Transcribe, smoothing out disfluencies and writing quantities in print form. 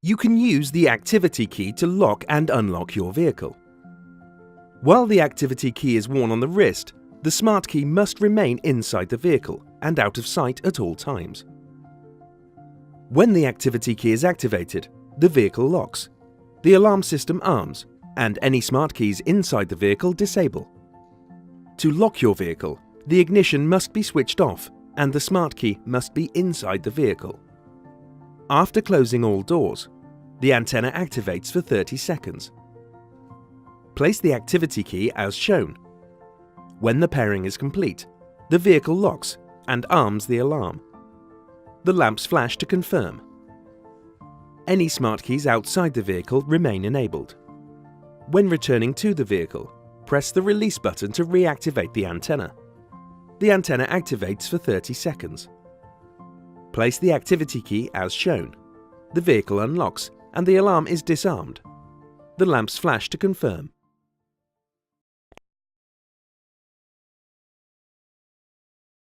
You can use the activity key to lock and unlock your vehicle. While the activity key is worn on the wrist, the smart key must remain inside the vehicle and out of sight at all times. When the activity key is activated, the vehicle locks, the alarm system arms, and any smart keys inside the vehicle disable. To lock your vehicle, the ignition must be switched off and the smart key must be inside the vehicle. After closing all doors, the antenna activates for 30 seconds. Place the activity key as shown. When the pairing is complete, the vehicle locks and arms the alarm. The lamps flash to confirm. Any smart keys outside the vehicle remain enabled. When returning to the vehicle, press the release button to reactivate the antenna. The antenna activates for 30 seconds. Place the activity key as shown. The vehicle unlocks and the alarm is disarmed. The lamps flash to confirm.